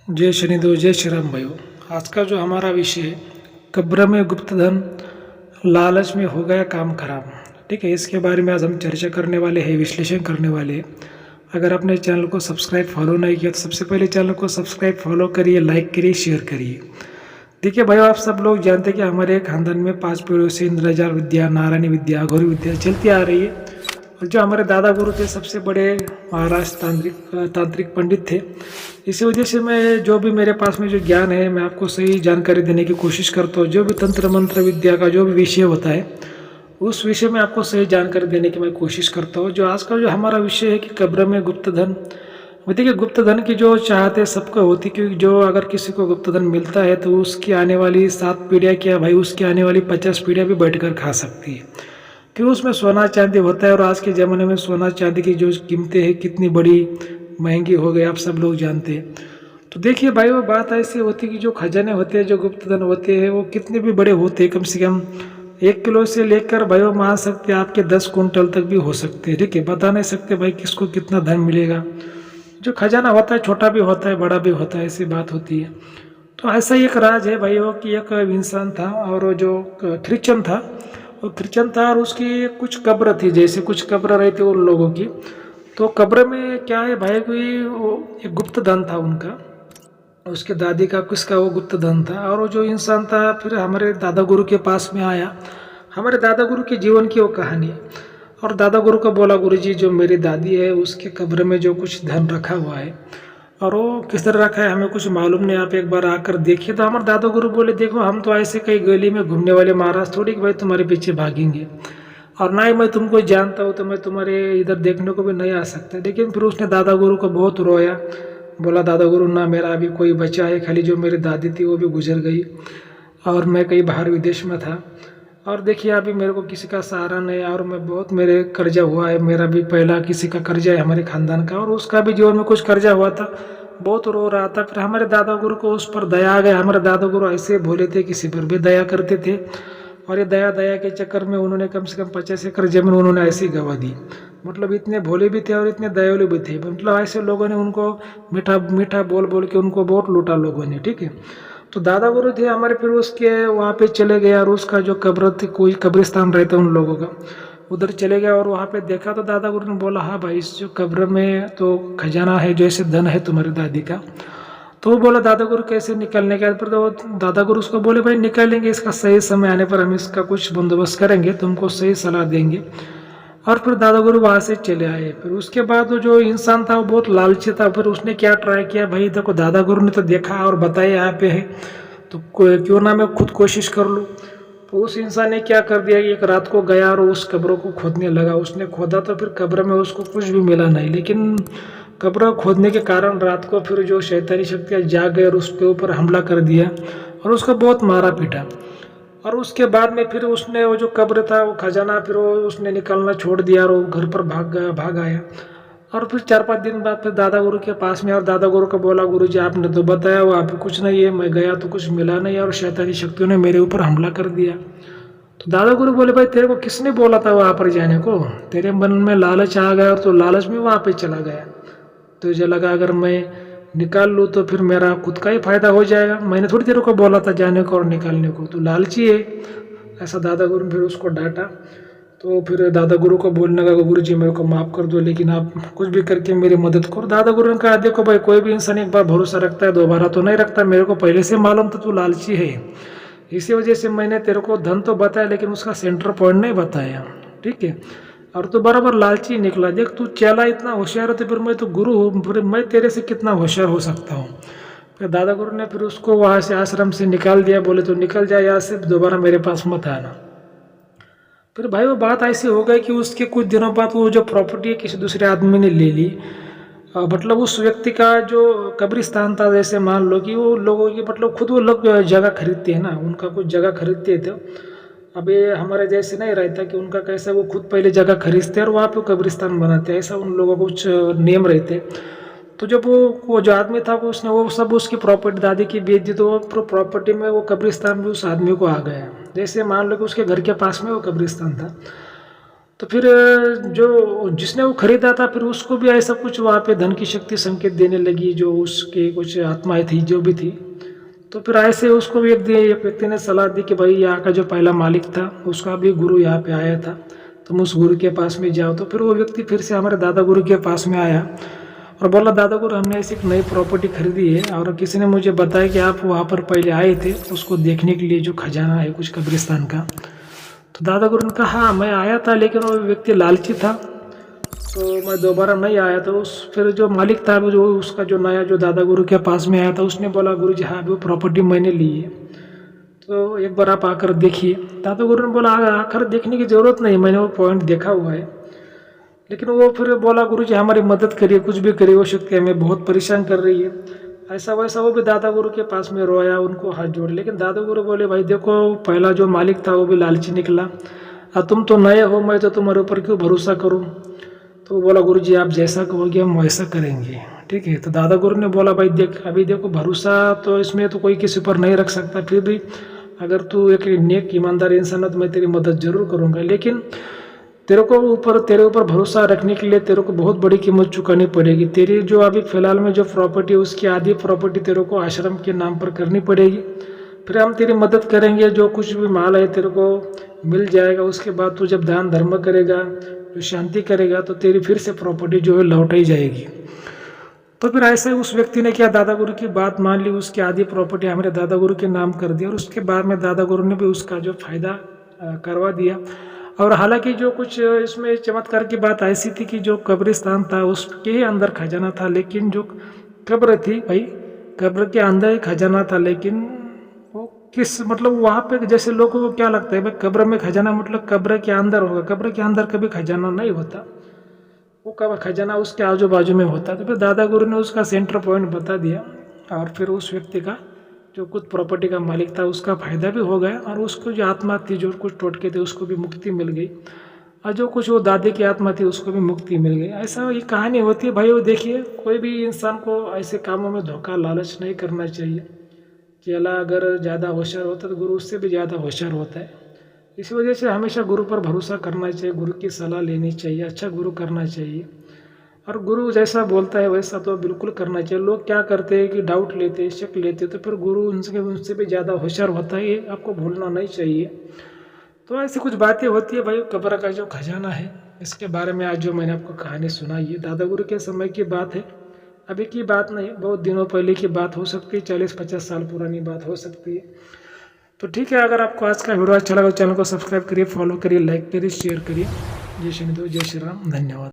जय शनिदेव जय श्री राम भाइयों। आज का जो हमारा विषय है, कब्र में गुप्त धन, लालच में हो गया काम खराब। ठीक है, इसके बारे में आज हम चर्चा करने वाले हैं, विश्लेषण करने वाले हैं। अगर आपने चैनल को सब्सक्राइब फॉलो नहीं किया तो सबसे पहले चैनल को सब्सक्राइब फॉलो करिए, लाइक करिए, शेयर करिए। देखिए भाइयों, आप सब लोग जानते हैं कि हमारे खानदान में 5 पीढ़ियों से इंद्रजाल विद्या, नारायणी विद्या, अघोरी विद्या चलती आ रही है। और जो हमारे दादा गुरु थे, सबसे बड़े महाराज तांत्रिक पंडित थे। इसी वजह से मैं जो भी मेरे पास में जो ज्ञान है, मैं आपको सही जानकारी देने की कोशिश करता हूँ। जो भी तंत्र मंत्र विद्या का जो भी विषय होता है, उस विषय में आपको सही जानकारी देने की मैं कोशिश करता हूँ। जो आज का जो हमारा विषय है कि कब्र में गुप्त धन। देखिए, गुप्त धन की जो चाहत है सबको होती, क्योंकि जो अगर किसी को गुप्त धन मिलता है तो उसकी आने वाली 7 पीढ़ियाँ क्या भाई, उसकी आने वाली 50 पीढ़ियाँ भी बैठकर खा सकती है, क्योंकि उसमें सोना चांदी होता है। और आज के ज़माने में सोना चांदी की जो कीमतें हैं कितनी बड़ी महंगी हो गई, आप सब लोग जानते हैं। तो देखिए भाई, वो बात ऐसी होती है कि जो खजाने होते हैं, जो गुप्त धन होते हैं, वो कितने भी बड़े होते हैं, कम से कम 1 किलो से लेकर भाई वो मान सकते हैं आपके 10 कुंटल तक भी हो सकते हैं। ठीक है, बता नहीं सकते भाई किसको कितना धन मिलेगा। जो खजाना होता है छोटा भी होता है, बड़ा भी होता है, ऐसी बात होती है। तो ऐसा ही एक राज है भाई, वो कि एक इंसान था और वो जो क्रिश्चन था, वो क्रिश्चन था और उसकी कुछ कब्र थी, जैसे कुछ कब्र रहती उन लोगों की। तो कब्र में क्या है भाई, कोई वो एक गुप्त धन था उनका, उसके दादी का किसका वो गुप्त धन था। और वो जो इंसान था फिर हमारे दादा गुरु के पास में आया। हमारे दादा गुरु के जीवन की वो कहानी है। और दादा गुरु को बोला, गुरु जी जो मेरी दादी है उसके कब्र में जो कुछ धन रखा हुआ है, और वो किस तरह रखा है हमें कुछ मालूम नहीं, आप एक बार आकर देखिए। तो हमारे दादा गुरु बोले, देखो हम तो ऐसे कई गली में घूमने वाले महाराज थोड़ी कि भाई तुम्हारे पीछे भागेंगे, और ना ही मैं तुमको जानता हूँ, तो मैं तुम्हारे इधर देखने को भी नहीं आ सकता। लेकिन फिर उसने दादा गुरु को बहुत रोया, बोला दादा गुरु ना मेरा अभी कोई बचा है, खाली जो मेरी दादी थी वो भी गुजर गई, और मैं कहीं बाहर विदेश में था, और देखिए अभी मेरे को किसी का सहारा नहीं, और मैं बहुत मेरे कर्जा हुआ है, मेरा भी पहला किसी का कर्जा है हमारे खानदान का, और उसका भी जीवन में कुछ कर्जा हुआ था। बहुत रो रहा था। फिर हमारे दादा गुरु को उस पर दया आ गया। हमारे दादा गुरु ऐसे भोले थे, किसी पर भी दया करते थे, और ये दया दया के चक्कर में उन्होंने कम से कम 50 एकड़ जमीन उन्होंने ऐसे ही गंवा दी। मतलब इतने भोले भी थे और इतने दयालु भी थे। मतलब ऐसे लोगों ने उनको मीठा मीठा बोल बोल के उनको बहुत लूटा लोगों ने। ठीक है, तो दादा गुरु थे हमारे, फिर उसके वहाँ पे चले गए, और उसका जो कब्र थी, कोई कब्रिस्तान रहता उन लोगों का, उधर चले गए और वहाँ पे देखा। तो दादा गुरु ने बोला, हाँ भाई इस जो कब्र में तो खजाना है, जैसे धन है तुम्हारी दादी का। तो वो बोला दादा गुरु कैसे निकलने का। फिर तो दादा गुरु उसको बोले, भाई निकलेंगे, इसका सही समय आने पर हम इसका कुछ बंदोबस्त करेंगे, तुमको सही सलाह देंगे। और फिर दादा गुरु वहाँ से चले आए। फिर उसके बाद वो जो इंसान था वो बहुत लालची था। फिर उसने क्या ट्राई किया, भाई देखो दादा गुरु ने तो देखा और बताया यहाँ पे है, तो क्यों ना मैं खुद कोशिश कर लूँ। तो उस इंसान ने क्या कर दिया, एक रात को गया और उस कब्रों को खोदने लगा। उसने खोदा तो फिर कब्र में उसको कुछ भी मिला नहीं, लेकिन कब्र खोदने के कारण रात को फिर जो शैतानी शक्तियाँ जाग गए और उसके ऊपर हमला कर दिया और उसको बहुत मारा पीटा। और उसके बाद में फिर उसने वो जो कब्र था, वो खजाना, फिर वो उसने निकालना छोड़ दिया और वो घर पर भाग आया। और फिर 4-5 दिन बाद फिर दादा गुरु के पास में, और दादा गुरु को बोला, गुरु जी आपने तो बताया वहाँ पे कुछ नहीं है, मैं गया तो कुछ मिला नहीं, और शैतानी शक्तियों ने मेरे ऊपर हमला कर दिया। तो दादा गुरु बोले, भाई तेरे को किसने बोला था वहाँ पर जाने को, तेरे मन में लालच आ गया और तो लालच में वहाँ पे चला गया। तुझे लगा अगर मैं निकाल लूँ तो फिर मेरा खुद का ही फायदा हो जाएगा, मैंने थोड़ी देर को बोला था जाने को और निकालने को, तो लालची है। ऐसा दादा गुरु ने फिर उसको डांटा। तो फिर दादा गुरु को बोलने लगा, गुरु जी मेरे को माफ़ कर दो, लेकिन आप कुछ भी करके मेरी मदद करो। दादा गुरु ने कहा, देखो भाई कोई भी इंसान एक बार भरोसा रखता है, दोबारा तो नहीं रखता। मेरे को पहले से मालूम था तू लालची है, इसी वजह से मैंने तेरे को धन तो बताया लेकिन उसका सेंटर पॉइंट नहीं बताया। ठीक है, और तू बराबर लालची निकला। देख तू चला इतना होशियार है, तो फिर मैं तो गुरु हूँ, फिर मैं तेरे से कितना होशियार हो सकता हूँ। फिर दादा गुरु ने फिर उसको वहाँ से आश्रम से निकाल दिया। बोले तो निकल जाए यहाँ से, दोबारा मेरे पास मत आना। फिर भाई वो बात ऐसी हो गई कि उसके कुछ दिनों बाद वो जो प्रॉपर्टी है किसी दूसरे आदमी ने ले ली। मतलब उस व्यक्ति का जो कब्रिस्तान था, जैसे मान लो कि वो लोगों की, मतलब खुद वो लोग जगह खरीदते हैं ना, उनका कुछ जगह खरीदते थे। अभी हमारे जैसे नहीं रहता कि उनका कैसा, वो खुद पहले जगह खरीदते हैं और वहाँ पे कब्रिस्तान बनाते हैं, ऐसा उन लोगों को कुछ नियम रहते। तो जब वो जो आदमी था उसने वो सब उसकी प्रॉपर्टी दादी की बेच दी, तो वो प्रॉपर्टी में वो कब्रिस्तान भी उस आदमी को आ गया। जैसे मान लो कि उसके घर के पास में वो कब्रिस्तान था। तो फिर जो जिसने वो खरीदा था फिर उसको भी ऐसा कुछ वहाँ पे धन की शक्ति संकेत देने लगी, जो उसके कुछ आत्माएं थी जो भी थी। तो फिर ऐसे उसको भी एक व्यक्ति ने सलाह दी कि भाई यहाँ का जो पहला मालिक था उसका भी गुरु यहाँ पे आया था, तुम उस गुरु के पास में जाओ। तो फिर वो व्यक्ति फिर से हमारे दादा गुरु के पास में आया और बोला, दादा गुरु हमने ऐसी एक नई प्रॉपर्टी खरीदी है और किसी ने मुझे बताया कि आप वहाँ पर पहले आए थे उसको देखने के लिए, जो खजाना है कुछ कब्रिस्तान का। तो दादा गुरु ने कहा हाँ मैं आया था, लेकिन वो व्यक्ति लालची था तो मैं दोबारा नहीं आया। तो उस फिर जो मालिक था जो उसका जो नया जो दादा गुरु के पास में आया था उसने बोला, गुरु जी हाँ वो प्रॉपर्टी मैंने ली है, तो एक बार आप आकर देखिए। दादा गुरु ने बोला आकर देखने की ज़रूरत नहीं, मैंने वो पॉइंट देखा हुआ है। लेकिन वो फिर बोला, गुरु जी हमारी मदद करिए, कुछ भी करिए, वो शक्ति हमें बहुत परेशान कर रही है। ऐसा वैसा वो भी दादा गुरु के पास में रोया, उनको हाथ जोड़। लेकिन दादा गुरु बोले, भाई देखो पहला जो मालिक था वो भी लालची निकला और तुम तो नए हो, मैं तो तुम्हारे ऊपर क्यों भरोसा करूँ। तो वो बोला, गुरु जी आप जैसा कहोगे हम वैसा करेंगे, ठीक है। तो दादा गुरु ने बोला, भाई देख अभी देखो भरोसा तो इसमें तो कोई किसी पर नहीं रख सकता, फिर भी अगर तू एक नेक ईमानदार इंसान है तो मैं तेरी मदद जरूर करूँगा, लेकिन तेरे ऊपर भरोसा रखने के लिए तेरे को बहुत बड़ी कीमत चुकानी पड़ेगी। तेरी जो अभी फिलहाल में जो प्रॉपर्टी है उसकी आधी प्रॉपर्टी तेरे को आश्रम के नाम पर करनी पड़ेगी, फिर हम तेरी मदद करेंगे, जो कुछ भी माल है तेरे को मिल जाएगा। उसके बाद तू जब दान धर्म करेगा, जो शांति करेगा, तो तेरी फिर से प्रॉपर्टी जो है लौटाई जाएगी। तो फिर ऐसे उस व्यक्ति ने क्या, दादा गुरु की बात मान ली, उसकी आधी प्रॉपर्टी हमारे दादा गुरु के नाम कर दी और उसके बाद में दादा गुरु ने भी उसका जो फायदा करवा दिया। और हालांकि जो कुछ इसमें चमत्कार की बात ऐसी थी कि जो कब्रिस्तान था उसके ही अंदर खजाना था, लेकिन जो कब्र थी भाई कब्र के अंदर ही खजाना था, लेकिन वो किस मतलब वहाँ पे जैसे लोगों को क्या लगता है भाई कब्र में खजाना मतलब कब्र के अंदर होगा, कब्र के अंदर कभी खजाना नहीं होता, वो कब खजाना उसके आजू बाजू में होता। तो फिर दादा गुरु ने उसका सेंटर पॉइंट बता दिया और फिर उस व्यक्ति का जो कुछ प्रॉपर्टी का मालिक था उसका फायदा भी हो गया और उसको जो आत्मा थी, जो कुछ टोटके थे उसको भी मुक्ति मिल गई और जो कुछ वो दादी की आत्मा थी उसको भी मुक्ति मिल गई। ऐसा ये कहानी होती है भाई। वो देखिए कोई भी इंसान को ऐसे कामों में धोखा लालच नहीं करना चाहिए। चेला अगर ज़्यादा होशियार होता है तो गुरु उससे भी ज़्यादा होशियार होता है। इसी वजह से हमेशा गुरु पर भरोसा करना चाहिए, गुरु की सलाह लेनी चाहिए, अच्छा गुरु करना चाहिए और गुरु जैसा बोलता है वैसा तो बिल्कुल करना चाहिए। लोग क्या करते हैं कि डाउट लेते हैं, शक लेते हैं, तो फिर गुरु उनसे भी ज़्यादा होशियार होता है, ये आपको भूलना नहीं चाहिए। तो ऐसी कुछ बातें होती है भाई। कब्र का जो खजाना है इसके बारे में आज जो मैंने आपको कहानी सुनाई है दादा गुरु के समय की बात है, अभी की बात नहीं, बहुत दिनों पहले की बात हो सकती है, 40-50 साल पुरानी बात हो सकती है। तो ठीक है, अगर आपको आज का वीडियो अच्छा लगा तो चैनल को सब्सक्राइब करिए, फॉलो करिए, लाइक करिए, शेयर करिए। जय श्री हिंदू, जय श्री राम, धन्यवाद।